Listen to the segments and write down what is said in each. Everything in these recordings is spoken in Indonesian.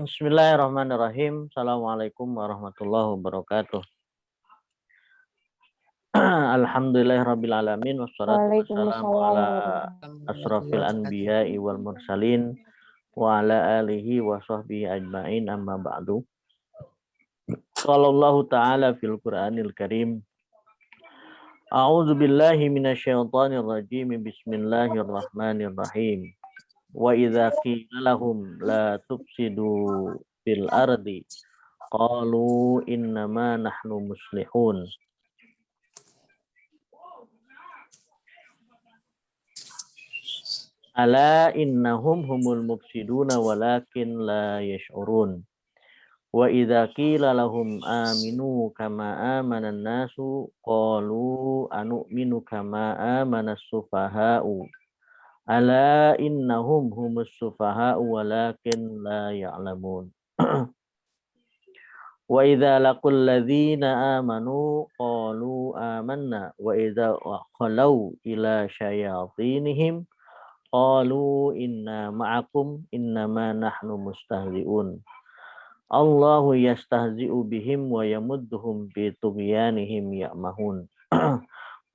Bismillahirrahmanirrahim. Assalamualaikum warahmatullahi wabarakatuh. Alhamdulillahirrabbilalamin. Wassalatu wassalamu ala asrafil anbiya'i wal mursalin wa ala alihi wa sahbihi ajma'in amma ba'du. Qalallahu ta'ala fil Qur'anil Karim. A'udzu billahi minasyaitonir rajim. Bismillahirrahmanirrahim. Wa idza qila lahum la tufsidu fil ardi qalu innama nahnu muslihun. Ala innahum humul mufsiduna walakin la yash'urun. Wa idza qila lahum aminu kama amanan nasu qalu anu'minu kama amanas sufaha'u. Ala innahum humus sufaha'u walakin la ya'lamun. Wa idza laqul ladzina amanu qalu amanna wa idza khalau ila syayatinihim qalu inna ma'akum innama nahnu mustahzi'un. Allahu yastahzi'u bihim wa yamudduhum bi tughyanihim ya'mahun.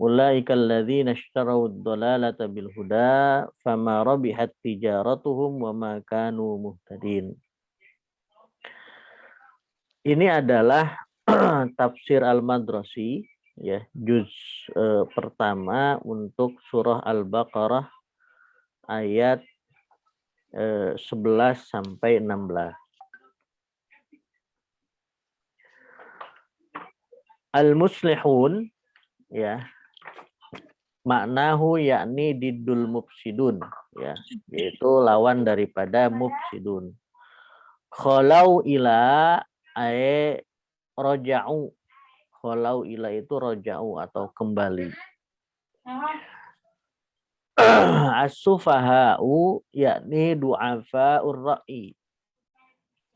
Ulaika alladzina ishtaraw ad-dalalata bil huda fama rabihat tijaratuhum wa ma kanu muhtadin. Ini adalah tafsir Al-Madrasi ya, juz pertama untuk surah Al-Baqarah ayat 11 sampai 16. Al-muslihun ya, maknahu yakni diddul mufsidun ya, yaitu lawan daripada mufsidun. Khalau ila ay roja'u. Khalau ila itu roja'u atau kembali. As-sufaha'u yakni du'afa'ur ra'i.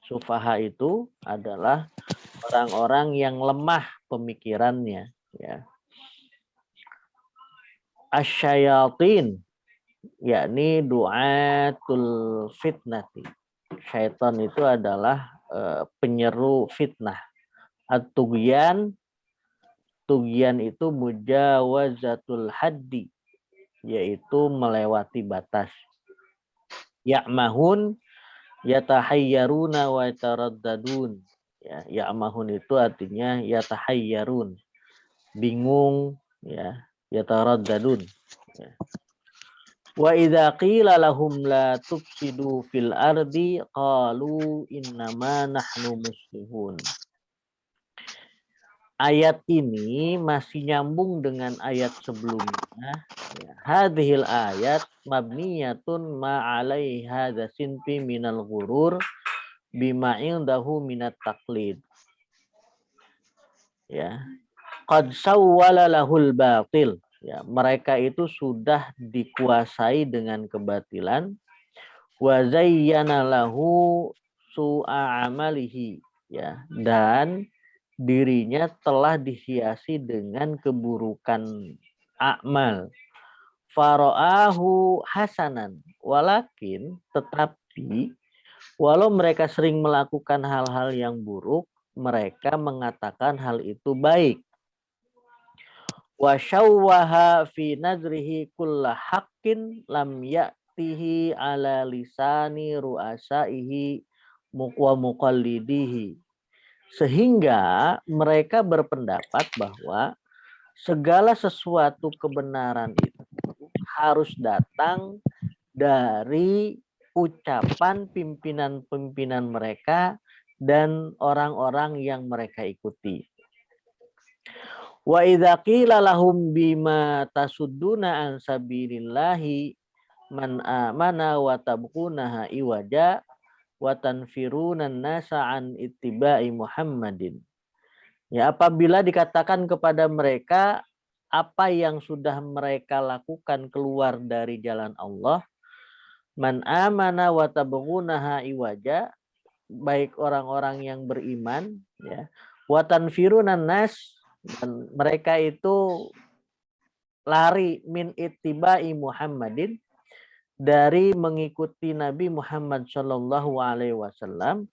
Sufaha itu adalah orang-orang yang lemah pemikirannya ya. Asyayatin yakni du'atul fitnati. Syaitan itu adalah penyeru fitnah. At-tughyan, tughyan itu mujawazatul haddi, yaitu melewati batas. Ya'mahun yatahayyaruna wa yataraddadun. Ya, ya'mahun itu artinya yatahayyarun, bingung ya, yataraddadun ya. Wa idza qila lahum la tufsidu fil ardi qalu innama nahnu muslihun. Ayat ini masih nyambung dengan ayat sebelumnya. Hadhil ayat mabniyatun ma 'alaiha sinfi minal ghurur bima indahu minat taqlid. Ya. Qad sawwala lahul batil. Ya, mereka itu sudah dikuasai dengan kebatilan. Wa zayyana lahu su'a amalihi. Ya, dan dirinya telah dihiasi dengan keburukan amal. Fara'ahu hasanan. Walakin tetapi walau mereka sering melakukan hal-hal yang buruk, mereka mengatakan hal itu baik. Wa syawwaha fi nadrihi kulla haqqin lam ya'tihi ala lisani ru'asaihi wa muqallidihi. Sehingga mereka berpendapat bahwa segala sesuatu kebenaran itu harus datang dari ucapan pimpinan-pimpinan mereka dan orang-orang yang mereka ikuti. Wa idza qila lahum bima tasudduna an sabilillahi man amana wa tabqunaha iwaja wa tanfiruna an-nasa an ittiba'i Muhammadin. Ya, apabila dikatakan kepada mereka apa yang sudah mereka lakukan keluar dari jalan Allah, man amana wa tabqunaha iwaja, baik orang-orang yang beriman ya, wa tanfiruna an-nas, dan mereka itu lari min ittiba'i Muhammadin, dari mengikuti Nabi Muhammad Shallallahu Alaihi Wasallam.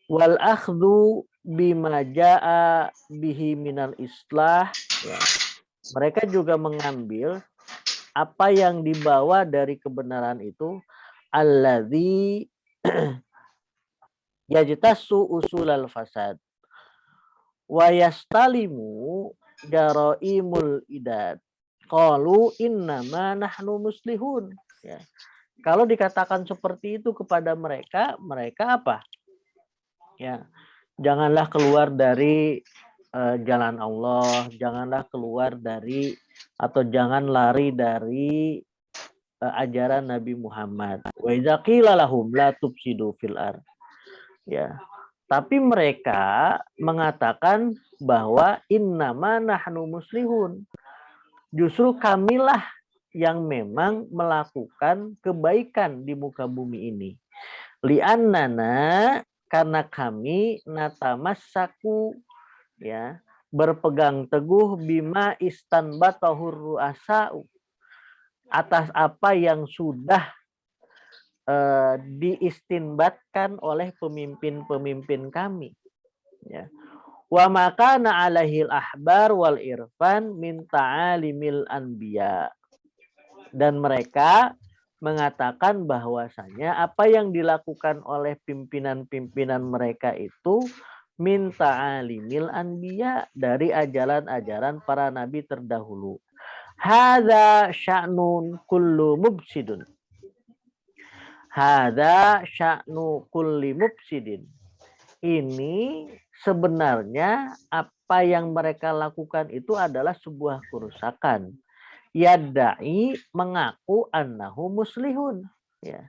wal akhdhu bima jaa bihi minal islah, ya. Mereka juga mengambil apa yang dibawa dari kebenaran itu, alladzi yajtasu usulal fasad wa yastalimu jaraimul idad qalu innama nahnu muslihun, ya. Kalau dikatakan seperti itu kepada mereka, mereka apa? Ya, janganlah keluar dari jalan Allah, janganlah keluar dari atau jangan lari dari ajaran Nabi Muhammad. Wa idza qila lahum la tufsidu fil ard. Ya. Tapi mereka mengatakan bahwa innama nahnu muslihun. Justru kamilah yang memang melakukan kebaikan di muka bumi ini. Li'annana, karena kami natamassaku, ya, berpegang teguh bima istanbatahur ru'asa'u, atas apa yang sudah diistinbatkan oleh pemimpin-pemimpin kami, ya. Wa makana alaihil ahbar wal irfan min ta'alimil anbiya. Dan mereka mengatakan bahwasanya apa yang dilakukan oleh pimpinan-pimpinan mereka itu min ta'alimil anbiya, dari ajaran-ajaran para nabi terdahulu. Hadza sya'nun kullu mubsidun. Hadza sya'nu kulli mubsidin. Ini sebenarnya apa yang mereka lakukan itu adalah sebuah kerusakan. Yadda'i, mengaku annahu muslihun, ya.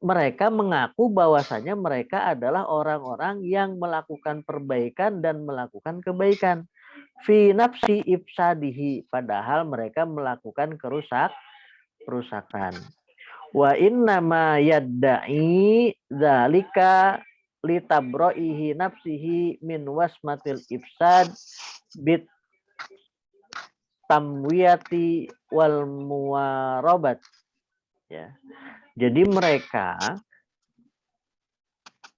Mereka mengaku bahwasanya mereka adalah orang-orang yang melakukan perbaikan dan melakukan kebaikan. Fi nafsi ifsadihi, padahal mereka melakukan kerusakan. Wa innama yadda'i dzalika litabro'ihi nafsihi min wasmatil ifsad bit tamwiyati wal muwarobat, ya. Jadi mereka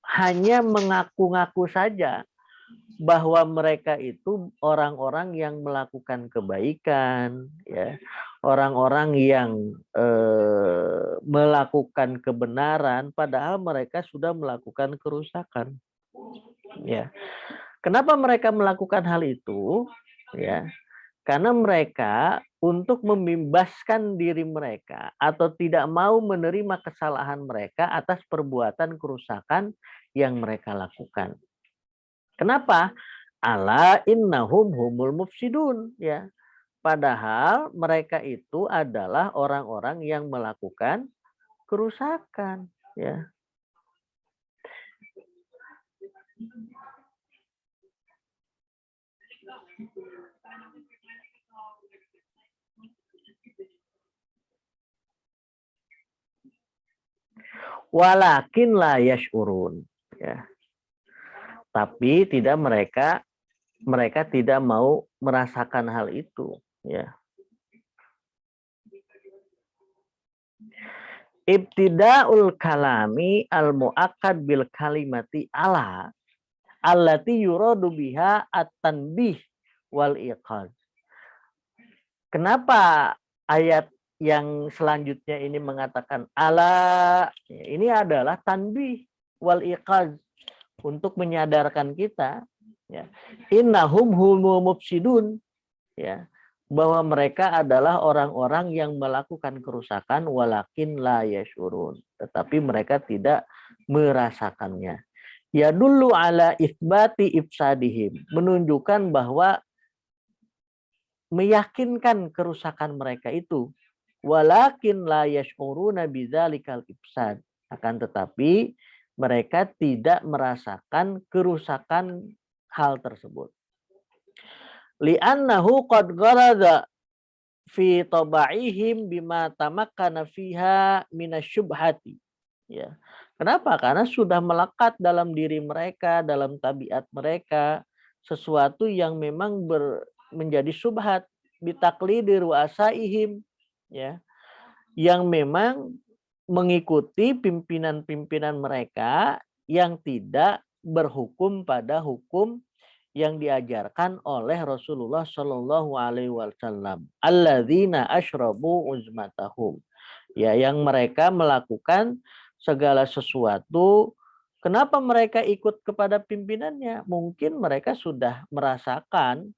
hanya mengaku-ngaku saja bahwa mereka itu orang-orang yang melakukan kebaikan, ya, orang-orang yang melakukan kebenaran, padahal mereka sudah melakukan kerusakan, ya. Kenapa mereka melakukan hal itu? Ya, karena mereka untuk membebaskan diri mereka atau tidak mau menerima kesalahan mereka atas perbuatan kerusakan yang mereka lakukan. Kenapa? Ala innahum humul mufsidun, ya. Padahal mereka itu adalah orang-orang yang melakukan kerusakan, ya. Walakin la yash'urun, ya. Tapi tidak mereka tidak mau merasakan hal itu, ya. Ibtida'ul kalami al muakkad bil kalimati ala allati yuradu biha at-tanbih wal iqad. Kenapa ayat yang selanjutnya ini mengatakan ala? Ini adalah tanbih wal iqad, untuk menyadarkan kita, ya, innahum humul mufsidun, ya, bahwa mereka adalah orang-orang yang melakukan kerusakan, walakin la yashurun, tetapi mereka tidak merasakannya. Ya dulu ala itsbati ifsadihim, menunjukkan bahwa meyakinkan kerusakan mereka itu, walakin la yashuruna bidzalikal ifsad, akan tetapi mereka tidak merasakan kerusakan hal tersebut. Li'annahu qad gharada fi taba'ihim bima tamakkana fiha minasyubhati. Ya. Kenapa? Karena sudah melekat dalam diri mereka, dalam tabiat mereka, sesuatu yang memang menjadi subhat bitaklidi ru'asaihim, ya, yang memang mengikuti pimpinan-pimpinan mereka yang tidak berhukum pada hukum yang diajarkan oleh Rasulullah Shallallahu Alaihi Wasallam. Alladzina asyrabu uzmatahum. Ya, yang mereka melakukan segala sesuatu. Kenapa mereka ikut kepada pimpinannya? Mungkin mereka sudah merasakan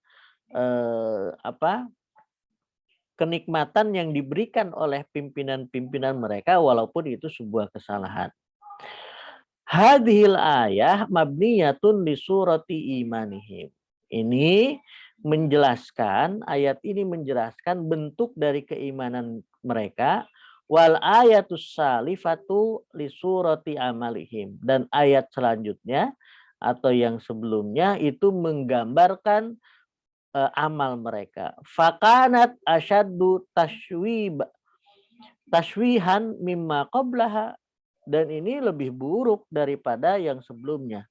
kenikmatan yang diberikan oleh pimpinan-pimpinan mereka, walaupun itu sebuah kesalahan. Hadhil ayah mabniyatun li surati imanihim. Ini menjelaskan, ayat ini menjelaskan bentuk dari keimanan mereka. Wal ayatus salifatu li surati amalihim. Dan ayat selanjutnya atau yang sebelumnya itu menggambarkan amal mereka. Fakanat asyaddu tashwihan mimma qablaha. Dan ini lebih buruk daripada yang sebelumnya.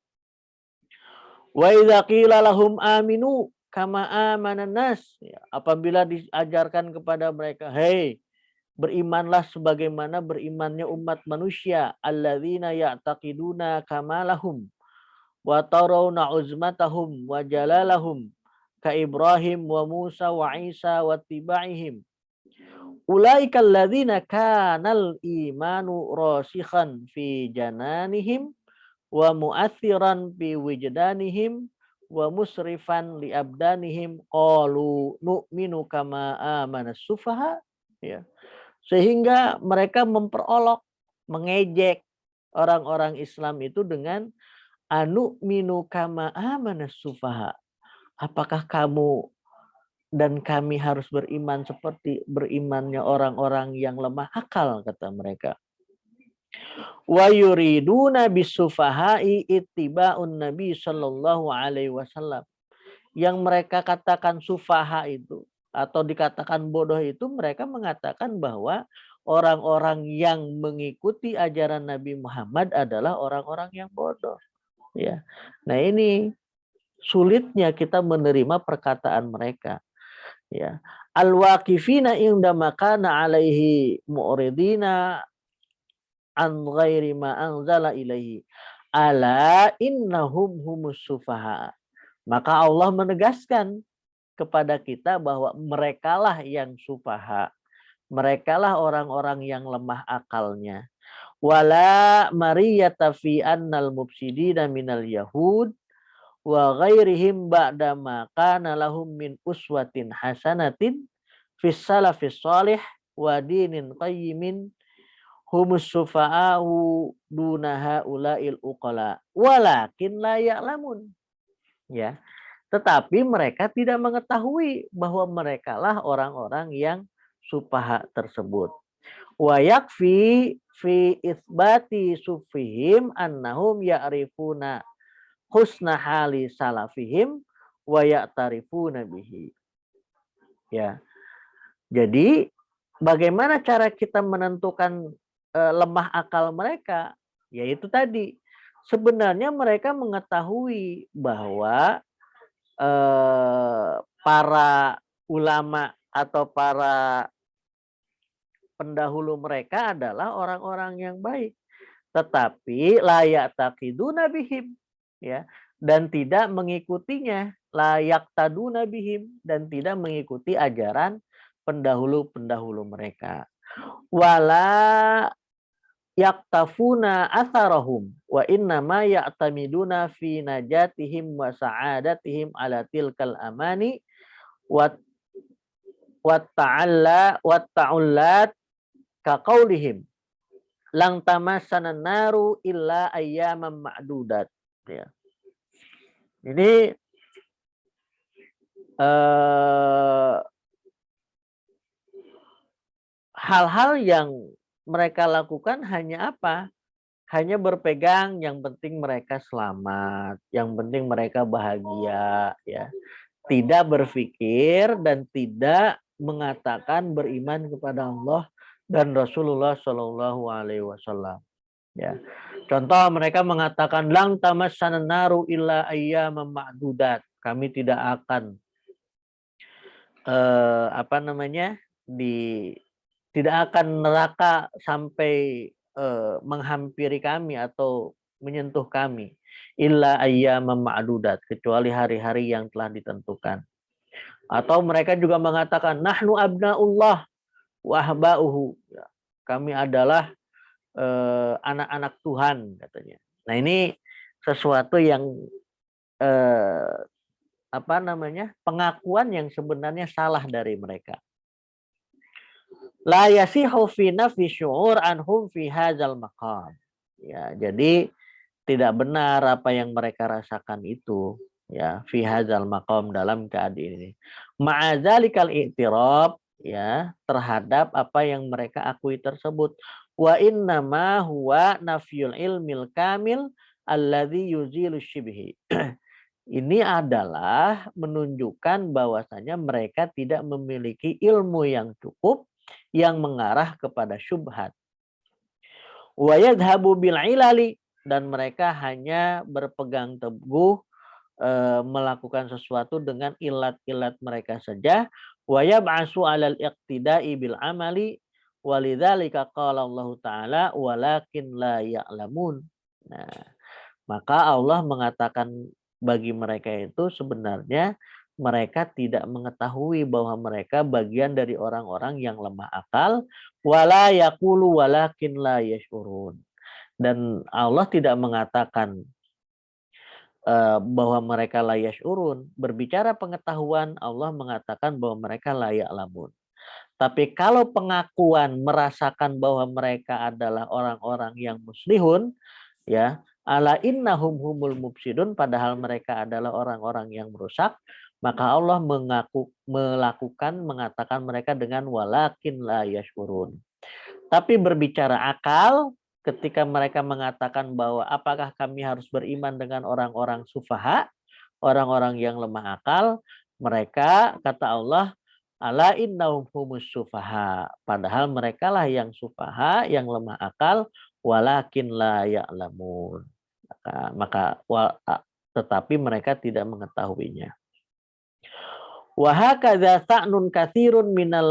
Wa idza qila lahum aminu kama amanan nas. Apabila diajarkan kepada mereka, hei, berimanlah sebagaimana berimannya umat manusia, alladzina ya'taqiduna kama lahum wa tarawna uzmatahum wa jalalahum ka Ibrahim wa Musa wa Isa wa tibaihim. Ulaika alladzina kanal imanu rasikhan fi jananihim wa mu'athiran fi wijdanihim wa musrifan li abdanihim qalu nu'minu kama amana sufaha. Ya. Sehingga mereka memperolok, mengejek orang-orang Islam itu dengan anu'minu kama amana sufaha. Apakah kamu dan kami harus beriman seperti berimannya orang-orang yang lemah akal, kata mereka. Wa yuriduna bisufahai ittiba'un Nabi sallallahu alaihi wasallam. Yang mereka katakan sufaha itu atau dikatakan bodoh itu, mereka mengatakan bahwa orang-orang yang mengikuti ajaran Nabi Muhammad adalah orang-orang yang bodoh. Ya. Nah, ini sulitnya kita menerima perkataan mereka. Ya. Al-waqifina inda makana alaihi mu'ridina an ghairi ma anzala ilaihi ala innahum humus sufaha. Maka Allah menegaskan kepada kita bahwa merekalah yang sufaha, merekalah orang-orang yang lemah akalnya. Wala mariyata fi annal mufsidina minal yahud wa ghairihim ba'da ma kana lahum min uswatin hasanatin fis salafis salih wa dinin qayyimin humus sufa'u dunaha ulail uqala walakin la ya'lamun. Ya, tetapi mereka tidak mengetahui bahwa merekalah orang-orang yang sufaha tersebut. Wa yakfi fi itsbati sufihim annahum ya'rifuna husna hali salafihim wa ya'tarifuna bihi. Ya. Jadi bagaimana cara kita menentukan lemah akal mereka? Yaitu tadi, sebenarnya mereka mengetahui bahwa para ulama atau para pendahulu mereka adalah orang-orang yang baik, tetapi layak taqiduna bihim, ya, dan tidak mengikutinya, layak taduna bihim, dan tidak mengikuti ajaran pendahulu-pendahulu mereka. Wala yaktafuna atharahum wa innama ya'tamiduna fi najatihim wa sa'adatihim ala tilkal amani wa ta'ullat ka qaulihim lang tamassana naru illa ayyaman ma'dudat. Ya. Ini hal-hal yang mereka lakukan hanya apa? Hanya berpegang, yang penting mereka selamat, yang penting mereka bahagia, ya. Tidak berpikir dan tidak mengatakan beriman kepada Allah dan Rasulullah Shallallahu Alaihi Wasallam. Ya. Contoh, mereka mengatakan lang tamassana naru illa ayyaman ma'dudat. Kami tidak akan tidak akan neraka sampai menghampiri kami atau menyentuh kami illa ayyaman ma'dudat, kecuali hari-hari yang telah ditentukan. Atau mereka juga mengatakan nahnu abnaullah wa ahba'uhu, ya, kami adalah anak-anak Tuhan katanya. Nah, ini sesuatu yang apa namanya, pengakuan yang sebenarnya salah dari mereka. La yasihu fi nafi syu'ur anhum fi hadzal maqam. Ya, jadi tidak benar apa yang mereka rasakan itu, ya, fi hadzal maqam, dalam keadaan ini. Ma'adzalikal i'tirab, ya, terhadap apa yang mereka akui tersebut. Wa inna ma huwa nafyul ilmil kamil alladzi yuzilu syibhi. Ini adalah menunjukkan bahwasanya mereka tidak memiliki ilmu yang cukup yang mengarah kepada syubhat. Wa yadhhabu bil ilali, dan mereka hanya berpegang teguh melakukan sesuatu dengan ilat-ilat mereka saja. Wa yab'asu 'alal iqtida'i bil amali walidzalika qala Allah taala walakin la ya'lamun. Nah, maka Allah mengatakan bagi mereka itu sebenarnya mereka tidak mengetahui bahwa mereka bagian dari orang-orang yang lemah akal, wala yaqulu walakin la yashurun. Dan Allah tidak mengatakan bahwa mereka la yashurun. Berbicara pengetahuan, Allah mengatakan bahwa mereka la ya'lamun. Tapi kalau pengakuan merasakan bahwa mereka adalah orang-orang yang muslihun, ya, ala innahum humul mufsidun, padahal mereka adalah orang-orang yang merusak, maka Allah mengatakan mereka dengan walakin la yashurun. Tapi berbicara akal, ketika mereka mengatakan bahwa apakah kami harus beriman dengan orang-orang sufaha, orang-orang yang lemah akal, mereka, kata Allah, ala innahum humus sufaha, padahal mereka lah yang sufaha, yang lemah akal, walakin la ya'lamun. Tetapi mereka tidak mengetahuinya. Wa hakadza ta'nun katsirun minal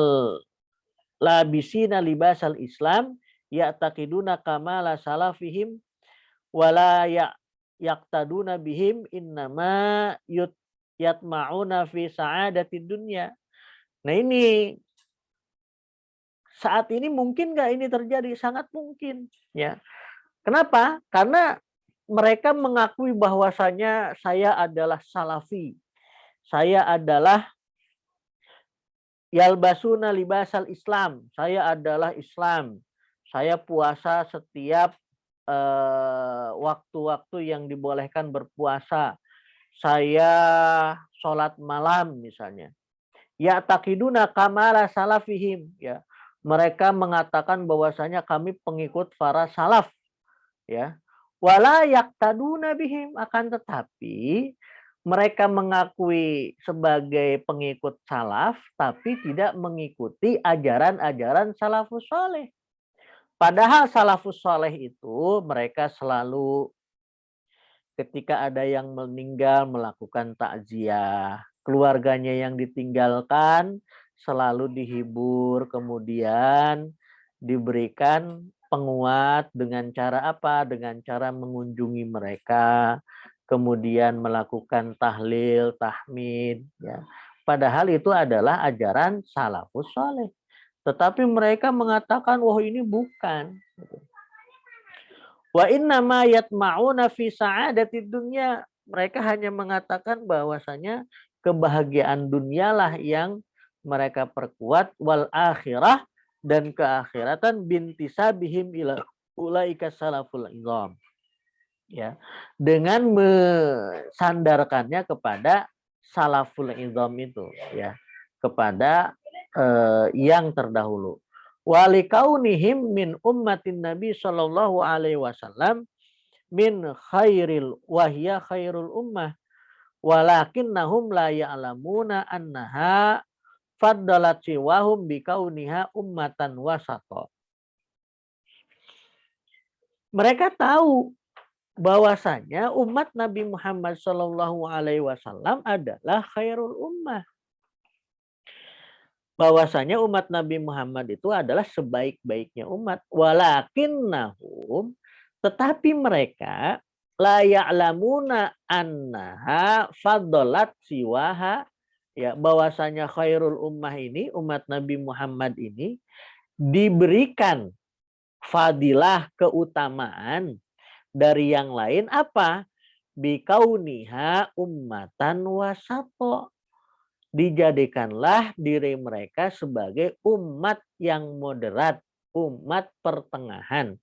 labisina libasal Islam ya'taqiduna kamala salafihim wala yaqtaduna bihim innama yatma'una fi sa'adatid dunya. Nah, ini saat ini mungkin nggak ini terjadi? Sangat mungkin, ya. Kenapa? Karena mereka mengakui bahwasanya saya adalah salafi. Saya adalah yalbasuna libasal Islam. Saya adalah Islam. Saya puasa setiap waktu-waktu yang dibolehkan berpuasa. Saya sholat malam misalnya. Ya takiduna kamala salafihim, ya. Mereka mengatakan bahwasanya kami pengikut para salaf, ya. Wala yaqtaduna bihim, akan tetapi mereka mengakui sebagai pengikut salaf tapi tidak mengikuti ajaran-ajaran salafus saleh. Padahal salafus saleh itu mereka selalu ketika ada yang meninggal melakukan takziah, keluarganya yang ditinggalkan selalu dihibur, kemudian diberikan penguat dengan cara apa? Dengan cara mengunjungi mereka, kemudian melakukan tahlil, tahmid, ya. Padahal itu adalah ajaran salafus saleh. Tetapi mereka mengatakan, wah ini bukan. Wa inna ma yatma'una fi sa'adatid dunya. Mereka hanya mengatakan bahwasanya kebahagiaan dunialah yang mereka perkuat, wal akhirah, dan keakhiratan bintisabihim ila ulaika salaful izam. Ya, dengan mensandarkannya kepada salaful izam itu, ya, kepada yang terdahulu. Walikaunihim min ummatin Nabi sallallahu alaihi wasallam min khairil wahya khairul ummah walakinnahum la ya'lamuna annaha faddalat siwahum bikauniha ummatan wasata. Mereka tahu bahwasanya umat Nabi Muhammad sallallahu alaihi wasallam adalah khairul ummah. Bahwasanya umat Nabi Muhammad itu adalah sebaik-baiknya umat. Walakinnahum, Tetapi mereka la ya'lamuna annaha faddalat siwaha, ya, bahwasanya khairul ummah ini, umat Nabi Muhammad ini diberikan fadilah, keutamaan dari yang lain apa? Bikauniha ummatan wasato. Dijadikanlah diri mereka sebagai umat yang moderat, umat pertengahan.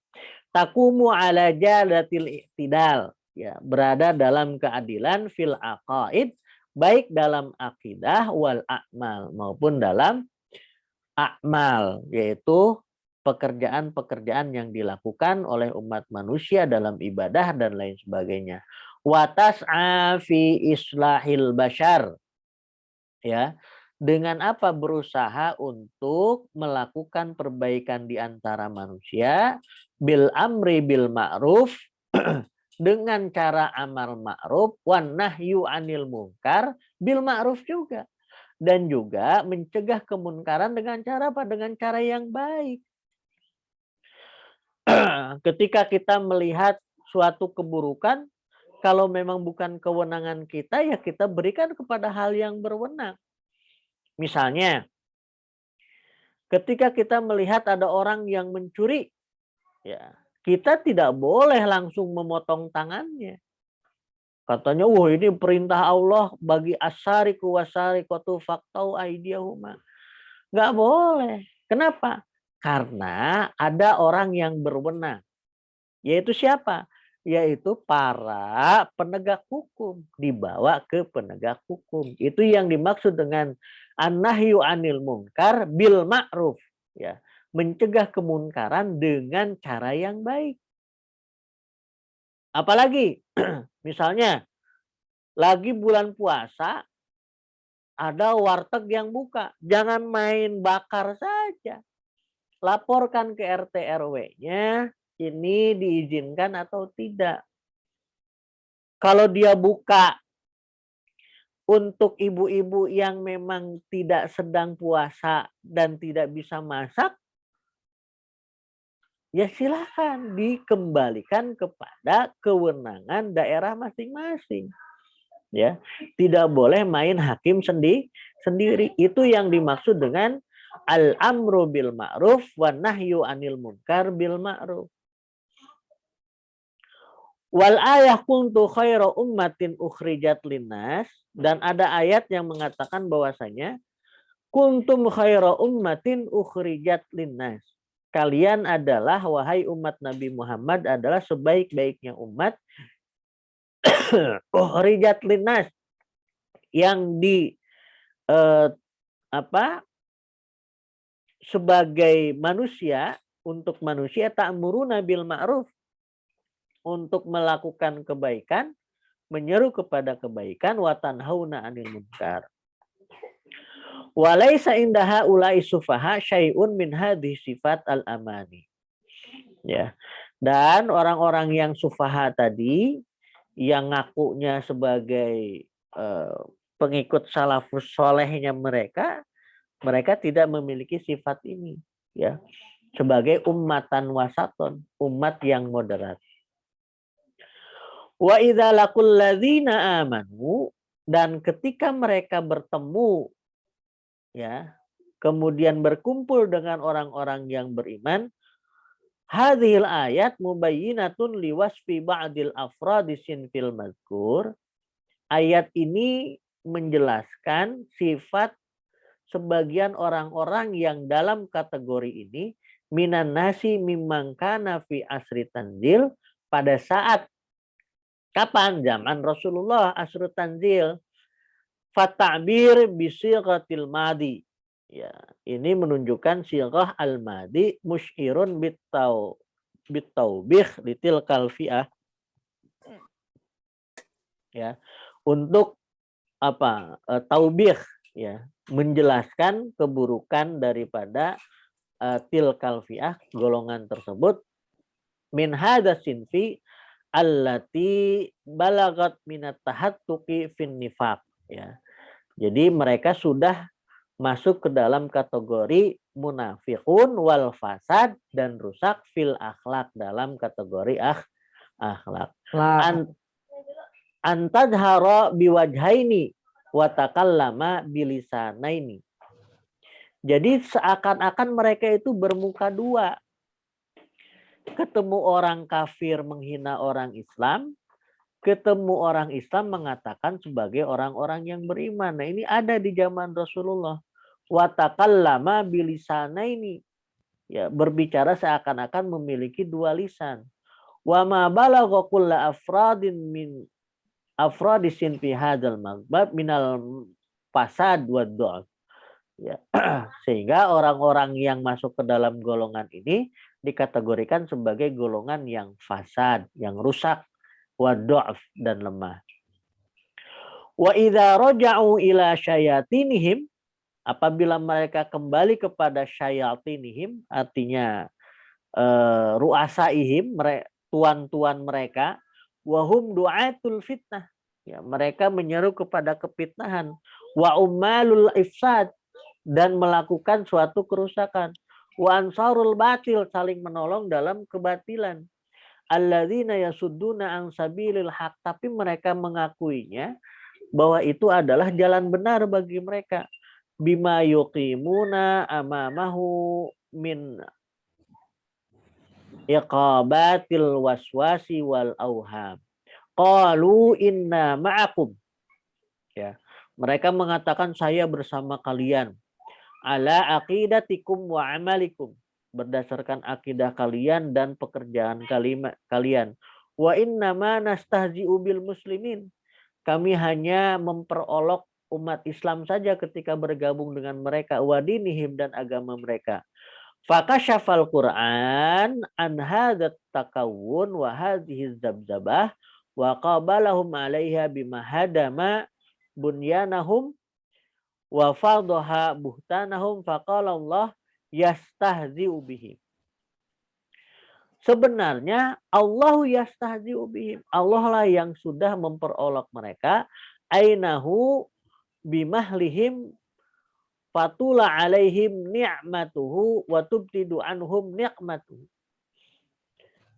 Takumu ala jadatil iktidal, ya, berada dalam keadilan fil aqaid, baik dalam akidah wal a'mal maupun dalam a'mal, yaitu pekerjaan-pekerjaan yang dilakukan oleh umat manusia dalam ibadah dan lain sebagainya. Wa tas'a fi islahil bashar, ya, dengan apa? Berusaha untuk melakukan perbaikan di antara manusia, bil amri bil ma'ruf, dengan cara amar ma'ruf, wan nahyu anil munkar bil ma'ruf juga, dan juga mencegah kemunkaran dengan cara apa? Dengan cara yang baik. Ketika kita melihat suatu keburukan, kalau memang bukan kewenangan kita, ya kita berikan kepada hal yang berwenang. Misalnya, ketika kita melihat ada orang yang mencuri, ya, kita tidak boleh langsung memotong tangannya. Katanya, wah ini perintah Allah bagi asyariku wasyarikatu faktau aidiyahuma. Nggak boleh. Kenapa? Karena ada orang yang berwenang. Yaitu siapa? Yaitu para penegak hukum, dibawa ke penegak hukum. Itu yang dimaksud dengan an-nahyu anil munkar bil ma'ruf, ya, mencegah kemunkaran dengan cara yang baik. Apalagi misalnya lagi bulan puasa, ada warteg yang buka, jangan main bakar saja. Laporkan ke RT RW-nya, ini diizinkan atau tidak. Kalau dia buka untuk ibu-ibu yang memang tidak sedang puasa dan tidak bisa masak, ya silahkan dikembalikan kepada kewenangan daerah masing-masing. Ya, tidak boleh main hakim sendiri. Itu yang dimaksud dengan al-amru bil ma'ruf wa nahyu anil munkar bil ma'ruf. Wal ayah kuntu khaira ummatin ukhrijat linnas, dan ada ayat yang mengatakan bahwasanya kuntum khaira ummatin ukhrijat linnas. Kalian adalah, wahai umat Nabi Muhammad, adalah sebaik-baiknya umat ukhrijat linnas, yang di sebagai manusia, untuk manusia, ta'muruna bil ma'ruf, untuk melakukan kebaikan, menyeru kepada kebaikan, wa tanhauna 'anil munkar. Walaisa indaha ulai sufaha syai'un min hadhihi sifat al-amani. Ya. Dan orang-orang yang sufaha tadi, yang ngakunya sebagai pengikut salafus solehnya mereka tidak memiliki sifat ini, ya, sebagai ummatan wasaton, umat yang moderat. Wa idza laqul ladzina amanu, dan ketika mereka bertemu, ya, kemudian berkumpul dengan orang-orang yang beriman, hadhil ayat mubayyinatun liwasfi ba'dil afradi sinfil mazkur. Ayat ini menjelaskan sifat sebagian orang-orang yang dalam kategori ini, minan nasi mimman kana fi asri tanzil, pada saat kapan? Zaman Rasulullah, asru tanzil. Fata'bir bisighatil madi. Ya, ini menunjukkan sighah al-madi musyirun bitaubih litilkal fi'ah. Ya, untuk apa? Taubih, ya, menjelaskan keburukan daripada tilkal fi'ah, golongan tersebut, min hadza sinfi allati balagat minat tahattuqi fin nifaq, ya. Jadi mereka sudah masuk ke dalam kategori munafiqun wal fasad, dan rusak fil akhlak, dalam kategori akhlak. Antadhara biwajhaini wa takallama bilisanaini. Jadi seakan-akan mereka itu bermuka dua. Ketemu orang kafir menghina orang Islam, ketemu orang Islam mengatakan sebagai orang-orang yang beriman. Nah, ini ada di zaman Rasulullah. Wa takallama bilisanaini. Ya, berbicara seakan-akan memiliki dua lisan. Wa ma balagha kullu afradin min afradisin fi hadzal magbab minal fasad wa dha'f. Ya. Sehingga orang-orang yang masuk ke dalam golongan ini dikategorikan sebagai golongan yang fasad, yang rusak, wa dha'f, dan lemah. Wa idza raja'u ila syayatinihim, apabila mereka kembali kepada syayatinihim, artinya ru'asaihim, tuan-tuan mereka, wahum du'atul fitnah, ya, mereka menyeru kepada kefitnahan, wa ummalul ifsad, dan melakukan suatu kerusakan, wa ansarul batil, saling menolong dalam kebatilan, alladzina yasudduna an sabilil haq, tapi mereka mengakuinya bahwa itu adalah jalan benar bagi mereka, bima yuqimuna amamahu min iqabatil waswasi wal auham. Qalu inna ma'akum. Ya, mereka mengatakan saya bersama kalian. Ala aqidatikum wa amalikum, berdasarkan akidah kalian dan pekerjaan kalian. Wa inna ma nastahzi'u bil muslimin, kami hanya memperolok umat Islam saja ketika bergabung dengan mereka, wa dinihim, dan agama mereka. Fakasyafal Qur'an an hadat takawun wa hadhihi zabzabah wa qabalahum alaiha bima hadama bunyanahum wa fadhaha buhtanahum faqala Allah yastahzi'u bihim. Sebenarnya Allah yastahzi'u bihim, Allah lah yang sudah memperolok mereka, ainahu bimahlihim fatula alaihim ni'matuhu wa tubtidu anhum ni'matuhu.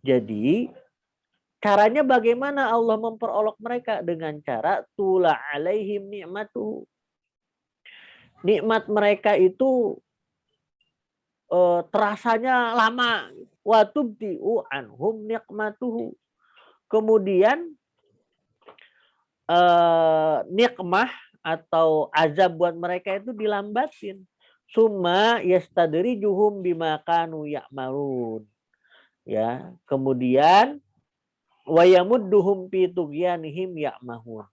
Jadi caranya bagaimana Allah memperolok mereka? Dengan cara tula alaihim ni'matuhu. Nikmat mereka itu terasanya lama. Wa tubtidu anhum ni'matuhu. Kemudian nikmah atau azab buat mereka itu dilambatin. Summa yastadrijuhum bima kanu ya'malun. Ya, kemudian wa yamudduhum fi tughyanihim ya'mahun.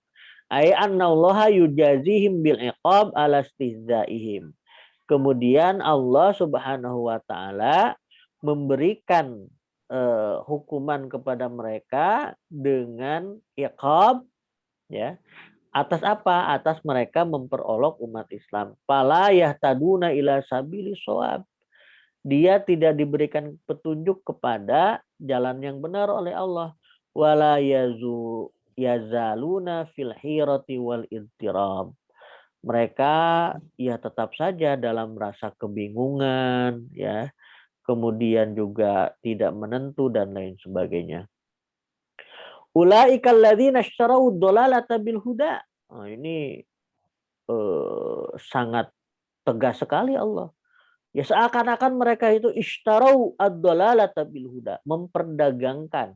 Ai annallaha yujazihim bil iqab ala istihzaihim. Kemudian Allah Subhanahu wa taala memberikan hukuman kepada mereka dengan iqab, ya. Atas apa? Atas mereka memperolok umat Islam. Fala yahtaduna ila sabili shawab. Dia tidak diberikan petunjuk kepada jalan yang benar oleh Allah. Wala yazaluna fil hirati wal idtirab. Mereka ya tetap saja dalam rasa kebingungan, ya. Kemudian juga tidak menentu dan lain sebagainya. Ulaikal ladzina ishtaraw dhalalata bil huda. Nah, ini sangat tegas sekali Allah. Ya, seakan-akan mereka itu ishtarau ad-dhalalata bil huda, memperdagangkan,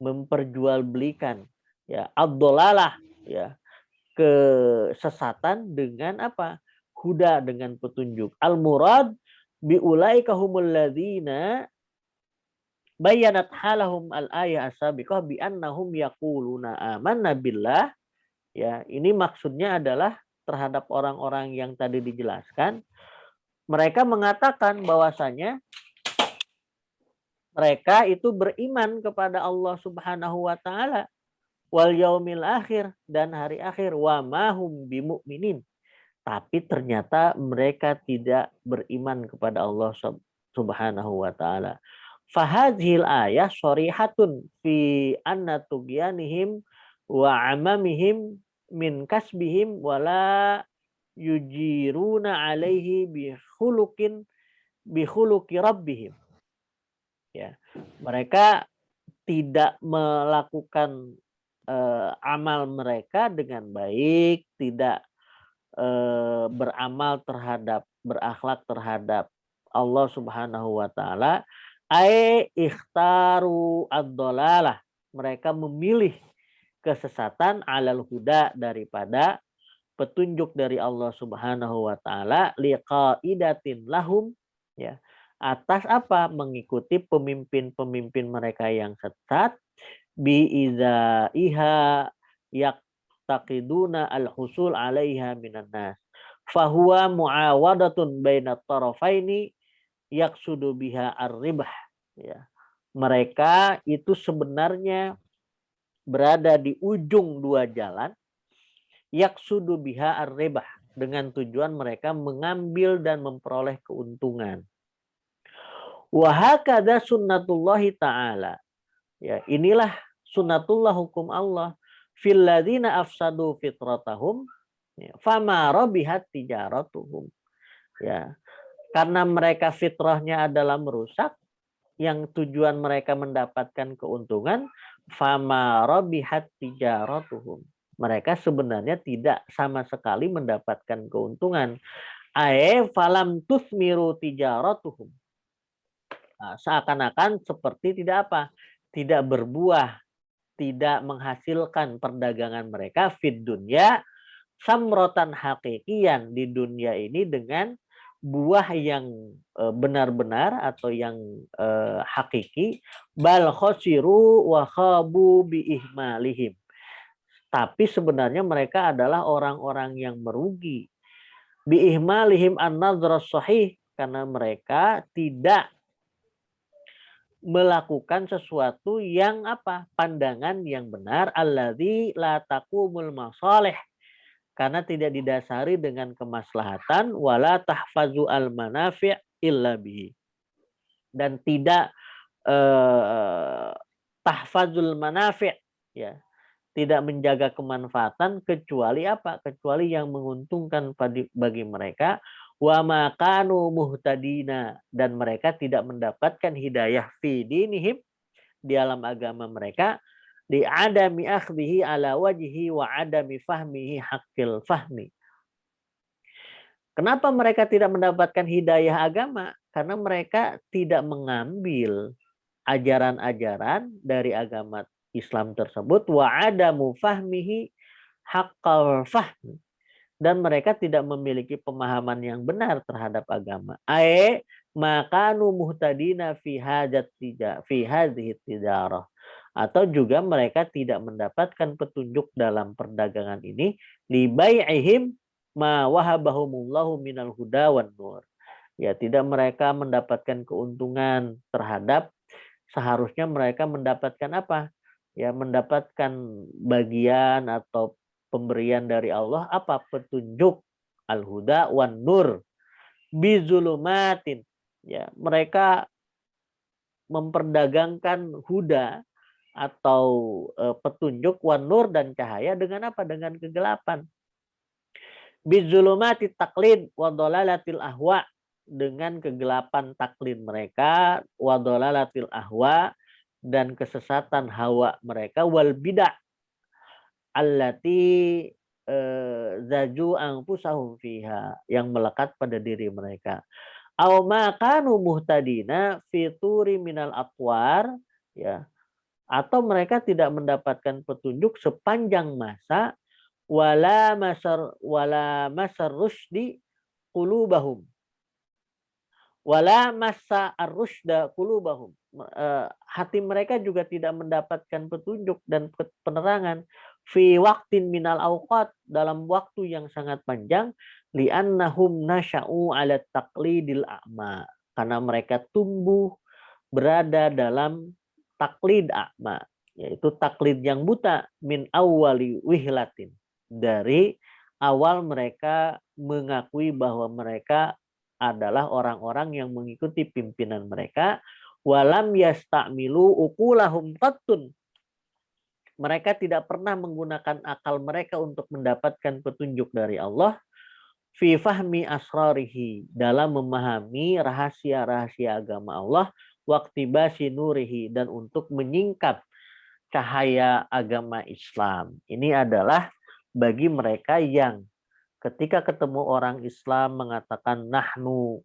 memperjualbelikan, ya, ad-dhalalah, ya, kesesatan dengan apa? Huda, dengan petunjuk. Al-murad bi ulaika humul ladzina bayanat halahum al-ayah as-sabiqah bi annahum yaquluna amanna billah. Ya, ini maksudnya adalah terhadap orang-orang yang tadi dijelaskan. Mereka mengatakan bahwasanya mereka itu beriman kepada Allah Subhanahu wa taala, wal yaumil akhir, dan hari akhir, wa mahum bimu'minin. Tapi ternyata mereka tidak beriman kepada Allah Subhanahu wa taala. Fahadhil ayah shorihatun fi anna tughyanihim wa amamihim min kasbihim wala yujiruna alaihi bi khuluqin bi khuluqi rabbihim. Ya, mereka tidak melakukan amal mereka dengan baik, tidak beramal terhadap, berakhlak terhadap Allah Subhanahu wa taala, ikhtaru ad-dhalalah. Mereka memilih kesesatan alal huda, daripada petunjuk dari Allah Subhanahu wa taala, liqaidatin lahum, ya. Atas apa? Mengikuti pemimpin-pemimpin mereka yang sesat, biizaiha yaqtaqiduna al-husul 'alaiha minan nas. Fahuwa muawadatun bainat tarafaini yaqsudu biha ar-ribah. Ya. Mereka itu sebenarnya berada di ujung dua jalan, yaqsudu biha ar-ribah, dengan tujuan mereka mengambil dan memperoleh keuntungan. Wa hakadha sunnatullahi ta'ala. Ya, inilah sunnatullah, hukum Allah, fil ladzina afsadu fitratahum, ya, fama rabihat tijaratuhum. Ya, karena mereka fitrahnya adalah merusak, yang tujuan mereka mendapatkan keuntungan, fama rabihat tijaratuhum. Mereka sebenarnya tidak sama sekali mendapatkan keuntungan. Falam tusmiru tijaratuhum. Nah, seakan-akan seperti tidak apa? Tidak berbuah, tidak menghasilkan perdagangan mereka fid dunya samrotan hakikian, di dunia ini dengan buah yang benar-benar atau yang hakiki, bal khosiru wa khabu bi ihmalihim. Tapi sebenarnya mereka adalah orang-orang yang merugi, bi ihmalihim an-nadhras sahih, karena mereka tidak melakukan sesuatu yang apa? Pandangan yang benar, alladzi la taqumul masalih, karena tidak didasari dengan kemaslahatan, wala tahfazu al manafi' illa bihi, dan tidak tahfazul manafi', ya, tidak menjaga kemanfaatan kecuali apa? Kecuali yang menguntungkan bagi mereka. Wa makanu muhtadina, dan mereka tidak mendapatkan hidayah fi dinihim, di dalam agama mereka, di adami akhdihi ala wajhi wa adami fahmihi haqqil fahmi. Kenapa mereka tidak mendapatkan hidayah agama? Karena mereka tidak mengambil ajaran-ajaran dari agama Islam tersebut, wa adamu fahmihi haqqal fahmi, dan mereka tidak memiliki pemahaman yang benar terhadap agama. Makanu muhtadina fi hadhihi tijarah, atau juga mereka tidak mendapatkan petunjuk dalam perdagangan ini, li bai'ihim ma wahabahumullahu minal huda wan nur. Ya, tidak mereka mendapatkan keuntungan terhadap, seharusnya mereka mendapatkan apa? Ya, mendapatkan bagian atau pemberian dari Allah, apa? Petunjuk, al-huda wan nur bizulumatin. Ya, mereka memperdagangkan huda atau petunjuk, wan nur, dan cahaya, dengan apa? Dengan kegelapan. Bizulumati taklid wa dhalalatil ahwa, dengan kegelapan taklid mereka, wa dhalalatil ahwa, dan kesesatan hawa mereka, wal bidah allati zaju anfusahum fiha, yang melekat pada diri mereka. Aw ma kanu muhtadina fi turi minal atwar, ya, atau mereka tidak mendapatkan petunjuk sepanjang masa, wala masar rusdi qulubahum, wala masa ar-rusda qulubahum. Hati mereka juga tidak mendapatkan petunjuk dan penerangan, fi waqtin minal awqat, dalam waktu yang sangat panjang, li'annahum nasha'u ala taqlidil a'ma, karena mereka tumbuh berada dalam taklid a'ma, yaitu taklid yang buta, min awwali wihlatin, dari awal mereka mengakui bahwa mereka adalah orang-orang yang mengikuti pimpinan mereka, walam yasta'milu uqulahum qattun, mereka tidak pernah menggunakan akal mereka untuk mendapatkan petunjuk dari Allah, fi fahmi asrarihi, dalam memahami rahasia-rahasia agama Allah, waqtibasi nurihi, dan untuk menyingkap cahaya agama Islam. Ini adalah bagi mereka yang ketika ketemu orang Islam mengatakan nahnu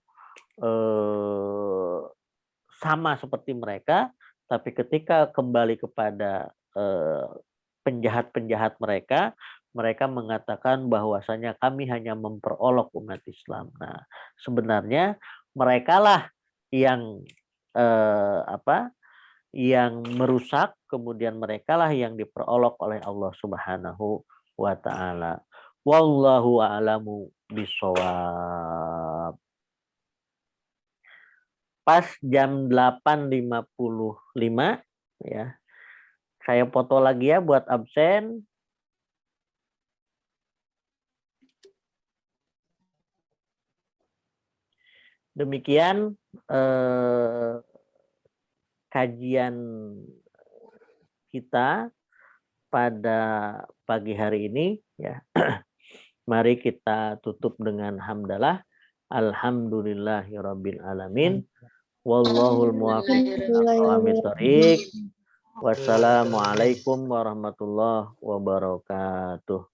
sama seperti mereka, tapi ketika kembali kepada penjahat-penjahat mereka, mereka mengatakan bahwasanya kami hanya memperolok umat Islam. Nah, sebenarnya merekalah yang yang merusak, kemudian merekalah yang diperolok oleh Allah Subhanahu wa taala. Wallahu a'lamu bishawab. Pas jam 8.55 ya. Saya foto lagi ya buat absen. Demikian kajian kita pada pagi hari ini ya. Mari kita tutup dengan hamdalah. Alhamdulillahirabbil alamin. Wallahul muwaffiq ila aqwamit thoriq. Wassalamualaikum warahmatullahi wabarakatuh.